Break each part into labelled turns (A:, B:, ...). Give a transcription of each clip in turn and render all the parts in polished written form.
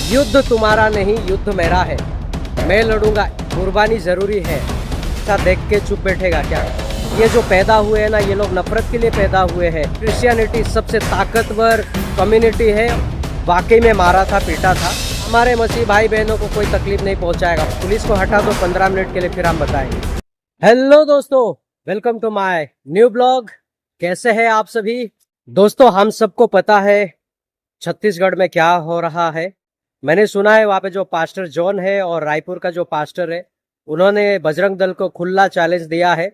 A: युद्ध तुम्हारा नहीं, युद्ध मेरा है। मैं लड़ूंगा, कुर्बानी जरूरी है। ऐसा देख के चुप बैठेगा क्या? ये जो पैदा हुए हैं ना, ये लोग नफरत के लिए पैदा हुए हैं। क्रिश्चियनिटी सबसे ताकतवर कम्युनिटी है। वाकई में मारा था, पीटा था। हमारे मसीह भाई बहनों को कोई तकलीफ नहीं पहुंचाएगा। पुलिस को हटा दो 15 मिनट के लिए, फिर हम बताएंगे। हेलो दोस्तों, welcome to my new blog. कैसे हैं आप सभी दोस्तों? हम सबको पता है छत्तीसगढ़ में क्या हो रहा है। मैंने सुना है वहाँ पे जो पास्टर जॉन है और रायपुर का जो पास्टर है, उन्होंने बजरंग दल को खुला चैलेंज दिया है,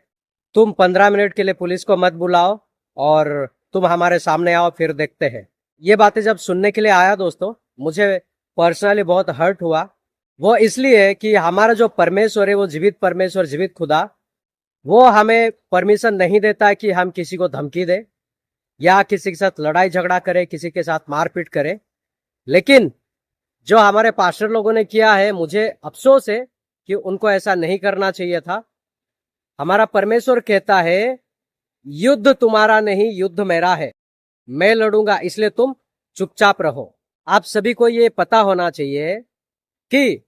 A: तुम 15 मिनट के लिए पुलिस को मत बुलाओ और तुम हमारे सामने आओ, फिर देखते हैं। ये बातें जब सुनने के लिए आया दोस्तों, मुझे पर्सनली बहुत हर्ट हुआ। वो इसलिए कि हमारा जो परमेश्वर है, वो जीवित परमेश्वर, जीवित खुदा, वो हमें परमिशन नहीं देता कि हम किसी को धमकी दे या किसी के साथ लड़ाई झगड़ा करे, किसी के साथ मारपीट करे। लेकिन जो हमारे पास्टर लोगों ने किया है, मुझे अफसोस है कि उनको ऐसा नहीं करना चाहिए था। हमारा परमेश्वर कहता है, युद्ध तुम्हारा नहीं, युद्ध मेरा है। मैं लड़ूंगा, इसलिए तुम चुपचाप रहो। आप सभी को ये पता होना चाहिए कि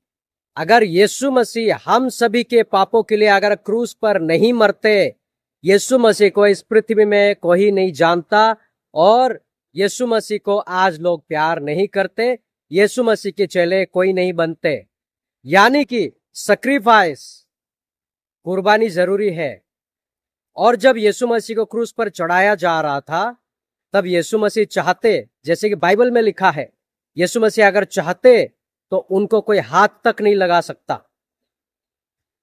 A: अगर यीशु मसीह हम सभी के पापों के लिए अगर क्रूस पर नहीं मरते, यीशु मसीह को इस पृथ्वी में कोई नहीं जानता और यीशु मसीह को आज लोग प्यार नहीं करते, यीशु मसीह के चेले कोई नहीं बनते। यानी कि सैक्रिफाइस, कुर्बानी जरूरी है। और जब यीशु मसीह को क्रूस पर चढ़ाया जा रहा था, तब यीशु मसीह चाहते, जैसे कि बाइबल में लिखा है, यीशु मसीह अगर चाहते तो उनको कोई हाथ तक नहीं लगा सकता।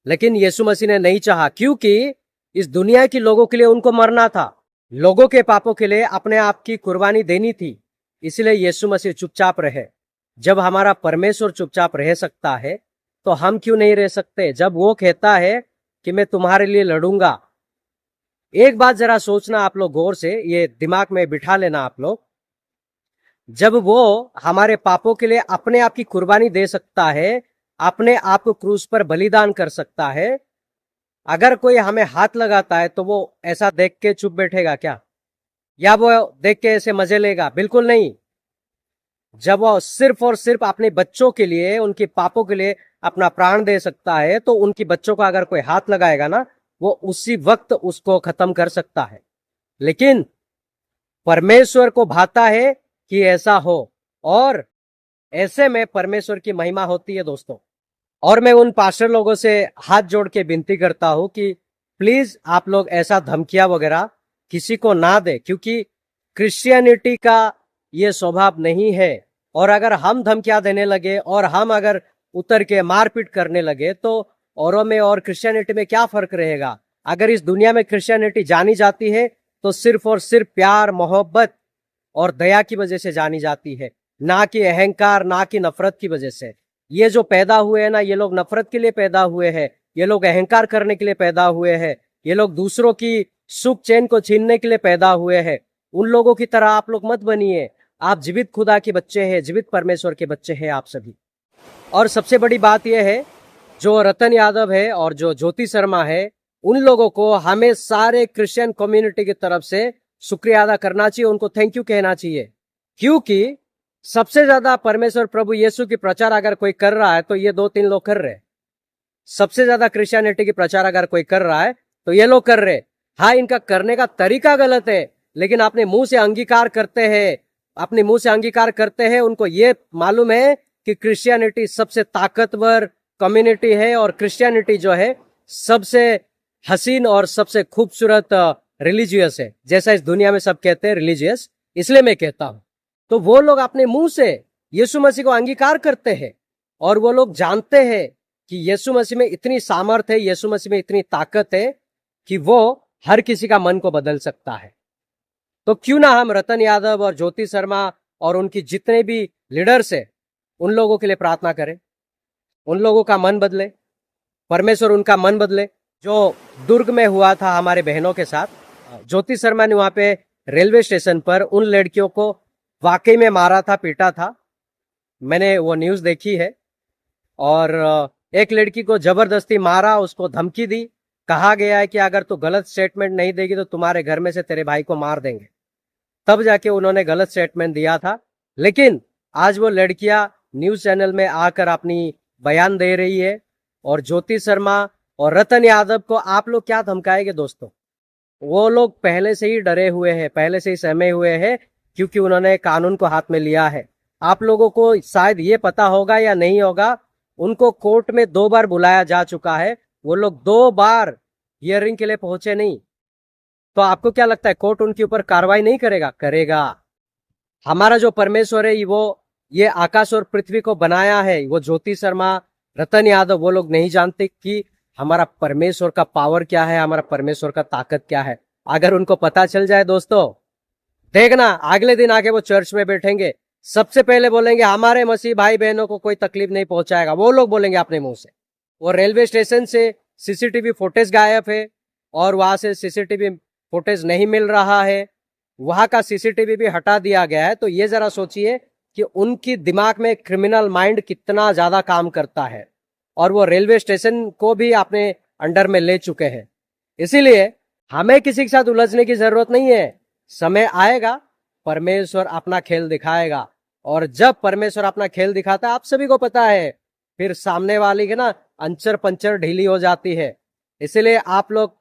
A: लेकिन यीशु मसीह ने नहीं चाहा, क्योंकि इस दुनिया के लोगों के लिए उनको मरना था, लोगों के पापों के लिए अपने आप की कुर्बानी देनी थी। इसलिए यीशु मसीह चुपचाप रहे। जब हमारा परमेश्वर चुपचाप रह सकता है, तो हम क्यों नहीं रह सकते? जब वो कहता है कि मैं तुम्हारे लिए लड़ूंगा। एक बात जरा सोचना आप लोग गौर से, ये दिमाग में बिठा लेना आप लोग। जब वो हमारे पापों के लिए अपने आप की कुर्बानी दे सकता है, अपने आप को क्रूस पर बलिदान कर सकता है, अगर कोई हमें हाथ लगाता है तो वो ऐसा देख के चुप बैठेगा क्या? या वो देख के ऐसे मजे लेगा? बिल्कुल नहीं। जब वो सिर्फ और सिर्फ अपने बच्चों के लिए, उनके पापों के लिए अपना प्राण दे सकता है, तो उनकी बच्चों का अगर कोई हाथ लगाएगा ना, वो उसी वक्त उसको खत्म कर सकता है। लेकिन परमेश्वर को भाता है कि ऐसा हो, और ऐसे में परमेश्वर की महिमा होती है दोस्तों। और मैं उन पास्टर लोगों से हाथ जोड़ के विनती करता हूं कि प्लीज आप लोग ऐसा धमकियां वगैरह किसी को ना दे, क्योंकि क्रिश्चियनिटी का ये स्वभाव नहीं है। और अगर हम धमकियां देने लगे और हम अगर उतर के मारपीट करने लगे, तो औरों में और क्रिश्चियनिटी में क्या फर्क रहेगा? अगर इस दुनिया में क्रिश्चियनिटी जानी जाती है तो सिर्फ और सिर्फ प्यार, मोहब्बत और दया की वजह से जानी जाती है, ना कि अहंकार, ना कि नफरत की वजह से। ये जो पैदा हुए हैं ना, ये लोग नफरत के लिए पैदा हुए हैं, ये लोग अहंकार करने के लिए पैदा हुए हैं, ये लोग दूसरों की सुख चैन को छीनने के लिए पैदा हुए हैं। उन लोगों की तरह आप लोग मत बनिए। आप जीवित खुदा के बच्चे हैं, जीवित परमेश्वर के बच्चे हैं आप सभी। और सबसे बड़ी बात यह है, जो रतन यादव है और जो ज्योति शर्मा है, उन लोगों को हमें सारे क्रिश्चियन कम्युनिटी की तरफ से शुक्रिया अदा करना चाहिए, उनको थैंक यू कहना चाहिए। क्योंकि सबसे ज्यादा परमेश्वर प्रभु यीशु की प्रचार अगर कोई कर रहा है तो ये 2-3 लोग कर रहे हैं। सबसे ज्यादा क्रिश्चियनिटी की प्रचार अगर कोई कर रहा है तो ये लोग कर रहे। हाँ, इनका करने का तरीका गलत है, लेकिन अपने मुंह से अंगीकार करते हैं, अपने मुंह से अंगीकार करते हैं। उनको ये मालूम है कि क्रिश्चियनिटी सबसे ताकतवर कम्युनिटी है और क्रिश्चियनिटी जो है सबसे हसीन और सबसे खूबसूरत रिलीजियस है। जैसा इस दुनिया में सब कहते हैं रिलीजियस, इसलिए मैं कहता हूं। तो वो लोग अपने मुंह से यीशु मसीह को अंगीकार करते हैं और वो लोग जानते हैं कि यीशु मसीह में इतनी सामर्थ है, यीशु मसीह में इतनी ताकत है कि वो हर किसी का मन को बदल सकता है। तो क्यों ना हम रतन यादव और ज्योति शर्मा और उनकी जितने भी लीडर्स है, उन लोगों के लिए प्रार्थना करें, उन लोगों का मन बदले, परमेश्वर उनका मन बदले। जो दुर्ग में हुआ था हमारे बहनों के साथ, ज्योति शर्मा ने वहां पे रेलवे स्टेशन पर उन लड़कियों को वाकई में मारा था, पीटा था। मैंने वो न्यूज देखी है। और एक लड़की को जबरदस्ती मारा, उसको धमकी दी, कहा गया है कि अगर तू गलत स्टेटमेंट नहीं देगी तो तुम्हारे घर में से तेरे भाई को मार देंगे। तब जाके उन्होंने गलत स्टेटमेंट दिया था। लेकिन आज वो लड़कियां न्यूज चैनल में आकर अपनी बयान दे रही है, और ज्योति शर्मा और रतन यादव को आप लोग क्या धमकाएंगे दोस्तों? वो लोग पहले से ही डरे हुए हैं, पहले से ही सहमे हुए हैं, क्योंकि उन्होंने कानून को हाथ में लिया है। आप लोगों को शायद ये पता होगा या नहीं होगा, उनको कोर्ट में 2 बार बुलाया जा चुका है। वो लोग 2 बार हियरिंग के लिए पहुंचे नहीं। तो आपको क्या लगता है कोर्ट उनके ऊपर कार्रवाई नहीं करेगा? करेगा। हमारा जो परमेश्वर है वो ये आकाश और पृथ्वी को बनाया है। वो ज्योति शर्मा, रतन यादव, वो लोग नहीं जानते कि हमारा परमेश्वर का पावर क्या है, हमारा परमेश्वर का ताकत क्या है। अगर उनको पता चल जाए दोस्तों, देखना अगले दिन आके वो चर्च में बैठेंगे, सबसे पहले बोलेंगे हमारे मसीह भाई बहनों को कोई तकलीफ नहीं पहुंचाएगा। वो लोग बोलेंगे अपने मुंह से। वो रेलवे स्टेशन से सीसीटीवी फुटेज गायब है, और वहां से सीसीटीवी फुटेज नहीं मिल रहा है, वहां का सीसीटीवी भी हटा दिया गया है। तो ये जरा सोचिए कि उनकी दिमाग में क्रिमिनल माइंड कितना ज्यादा काम करता है, और वो रेलवे स्टेशन को भी अपने अंडर में ले चुके हैं। इसीलिए हमें किसी के साथ उलझने की जरूरत नहीं है। समय आएगा, परमेश्वर अपना खेल दिखाएगा, और जब परमेश्वर अपना खेल दिखाता है, आप सभी को पता है, फिर सामने वाली के ना अंचर पंचर ढीली हो जाती है। इसलिए आप लोग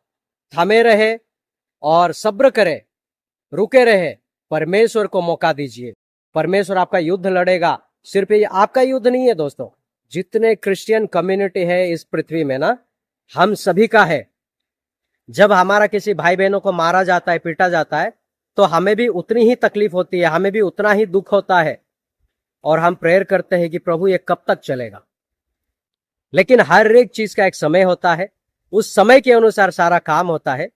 A: थमे रहे और सब्र करें, रुके रहे, परमेश्वर को मौका दीजिए। परमेश्वर आपका युद्ध लड़ेगा। सिर्फ ये आपका युद्ध नहीं है दोस्तों, जितने क्रिश्चियन कम्युनिटी है इस पृथ्वी में ना, हम सभी का है। जब हमारा किसी भाई बहनों को मारा जाता है, पीटा जाता है, तो हमें भी उतनी ही तकलीफ होती है, हमें भी उतना ही दुख होता है, और हम प्रेयर करते हैं कि प्रभु ये कब तक चलेगा। लेकिन हर एक चीज का एक समय होता है, उस समय के अनुसार सारा काम होता है।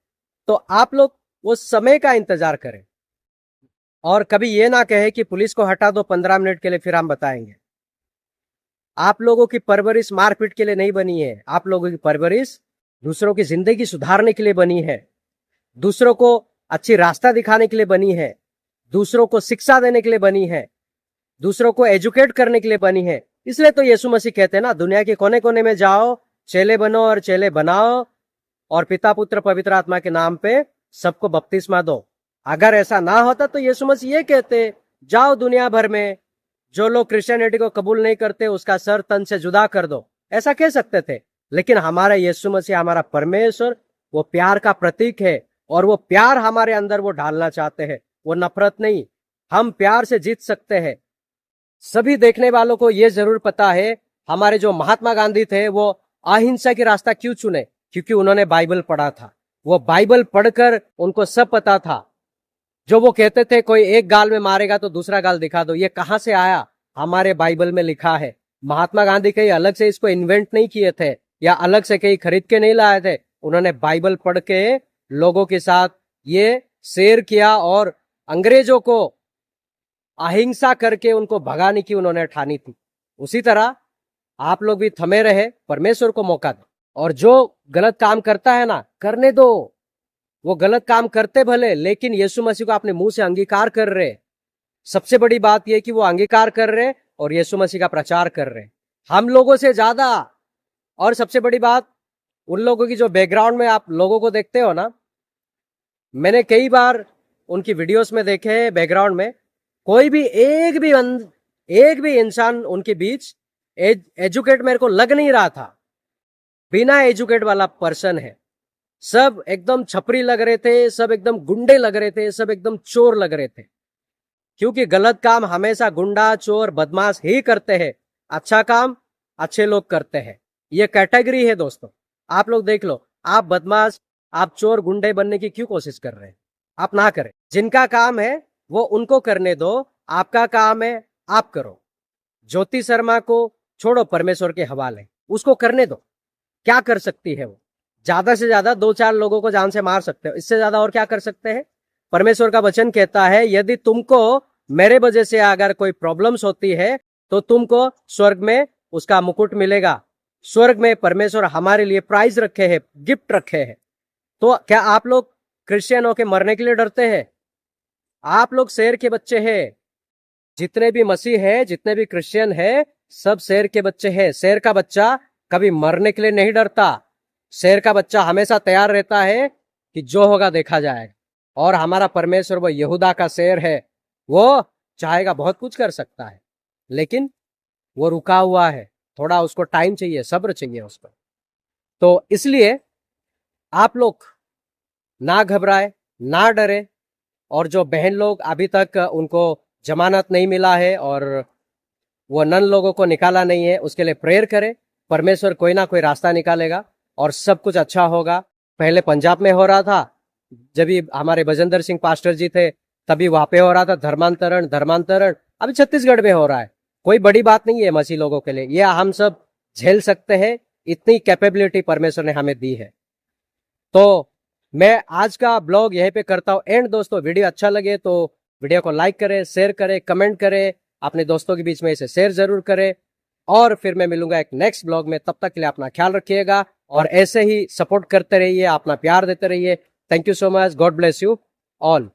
A: तो आप लोग उस समय का इंतजार करें, और कभी ये ना कहे कि पुलिस को हटा दो 15 मिनट के लिए, फिर हम बताएंगे। आप लोगों की परवरिश मारपीट के लिए नहीं बनी है। आप लोगों की परवरिश दूसरों की जिंदगी सुधारने के लिए बनी है, दूसरों को अच्छी रास्ता दिखाने के लिए बनी है, दूसरों को शिक्षा देने के लिए बनी है, दूसरों को एजुकेट करने के लिए बनी है। इसलिए तो यीशु मसीह कहते हैं ना, दुनिया के कोने कोने में जाओ, चेले बनो और चेले बनाओ, और पिता पुत्र पवित्र आत्मा के नाम पे सबको बपतिस्मा दो। अगर ऐसा ना होता तो यीशु मसीह ये कहते, जाओ दुनिया भर में, जो लोग क्रिश्चियनिटी को कबूल नहीं करते उसका सर तन से जुदा कर दो। ऐसा कह सकते थे। लेकिन हमारा यीशु मसीह, हमारा परमेश्वर, वो प्यार का प्रतीक है, और वो प्यार हमारे अंदर वो ढालना चाहते हैं, वो नफरत नहीं। हम प्यार से जीत सकते हैं। सभी देखने वालों को ये जरूर पता है, हमारे जो महात्मा गांधी थे वो अहिंसा की रास्ता क्यों चुने? क्योंकि उन्होंने बाइबल पढ़ा था। वो बाइबल पढ़कर उनको सब पता था। जो वो कहते थे कोई एक गाल में मारेगा तो दूसरा गाल दिखा दो, ये कहां से आया? हमारे बाइबल में लिखा है। महात्मा गांधी कहीं अलग से इसको इन्वेंट नहीं किए थे, या अलग से कहीं खरीद के नहीं लाए थे। उन्होंने बाइबल पढ़ के लोगों के साथ ये शेयर किया, और अंग्रेजों को अहिंसा करके उनको भगाने की उन्होंने ठानी थी। उसी तरह आप लोग भी थमे रहे, परमेश्वर को मौका दो, और जो गलत काम करता है ना, करने दो। वो गलत काम करते भले, लेकिन यीशु मसीह को अपने मुंह से अंगीकार कर रहे। सबसे बड़ी बात यह कि वो अंगीकार कर रहे और यीशु मसीह का प्रचार कर रहे, हम लोगों से ज्यादा। और सबसे बड़ी बात, उन लोगों की जो बैकग्राउंड में आप लोगों को देखते हो ना, मैंने कई बार उनकी वीडियोस में देखे हैं, बैकग्राउंड में कोई भी एक भी इंसान उनके बीच एजुकेट मेरे को लग नहीं रहा था। बिना एजुकेट वाला पर्सन है। सब एकदम छपरी लग रहे थे, सब एकदम गुंडे लग रहे थे, सब एकदम चोर लग रहे थे। क्योंकि गलत काम हमेशा गुंडा, चोर, बदमाश ही करते हैं। अच्छा काम अच्छे लोग करते हैं। ये कैटेगरी है दोस्तों। आप लोग देख लो, आप बदमाश, आप चोर, गुंडे बनने की क्यों कोशिश कर रहे हैं? आप ना करें। जिनका काम है वो उनको करने दो, आपका काम है आप करो। ज्योति शर्मा को छोड़ो, परमेश्वर के हवाले, उसको करने दो। क्या कर सकती है वो? ज्यादा से ज्यादा 2-4 लोगों को जान से मार सकते हो, इससे ज्यादा और क्या कर सकते हैं? परमेश्वर का वचन कहता है, यदि तुमको मेरे वजह से अगर कोई प्रॉब्लम्स होती है तो तुमको स्वर्ग में उसका मुकुट मिलेगा। स्वर्ग में परमेश्वर हमारे लिए प्राइज रखे हैं, गिफ्ट रखे हैं। तो क्या आप लोग क्रिश्चियन होके मरने के लिए डरते हैं? आप लोग शेर के बच्चे हैं। जितने भी मसीह है, जितने भी क्रिश्चियन है, सब शेर के बच्चे हैं। शेर का बच्चा कभी मरने के लिए नहीं डरता। शेर का बच्चा हमेशा तैयार रहता है कि जो होगा देखा जाएगा। और हमारा परमेश्वर वो यहूदा का शेर है, वो चाहेगा बहुत कुछ कर सकता है, लेकिन वो रुका हुआ है, थोड़ा उसको टाइम चाहिए, सब्र चाहिए उसको। तो इसलिए आप लोग ना घबराए, ना डरे, और जो बहन लोग अभी तक उनको जमानत नहीं मिला है और वो नन लोगों को निकाला नहीं है, उसके लिए प्रेयर करें। परमेश्वर कोई ना कोई रास्ता निकालेगा और सब कुछ अच्छा होगा। पहले पंजाब में हो रहा था, जब भी हमारे भजनदर सिंह पास्टर जी थे तभी वहां पे हो रहा था धर्मांतरण धर्मांतरण। अभी छत्तीसगढ़ में हो रहा है। कोई बड़ी बात नहीं है मसीह लोगों के लिए, ये हम सब झेल सकते हैं, इतनी कैपेबिलिटी परमेश्वर ने हमें दी है। तो मैं आज का ब्लॉग यहीं पे करता हूँ एंड। दोस्तों वीडियो अच्छा लगे तो वीडियो को लाइक करें, शेयर करें, कमेंट करें, अपने दोस्तों के बीच में इसे शेयर जरूर करें। और फिर मैं मिलूंगा एक नेक्स्ट ब्लॉग में, तब तक के लिए अपना ख्याल रखिएगा और ऐसे ही सपोर्ट करते रहिए, अपना प्यार देते रहिए। Thank you so much, God bless you all.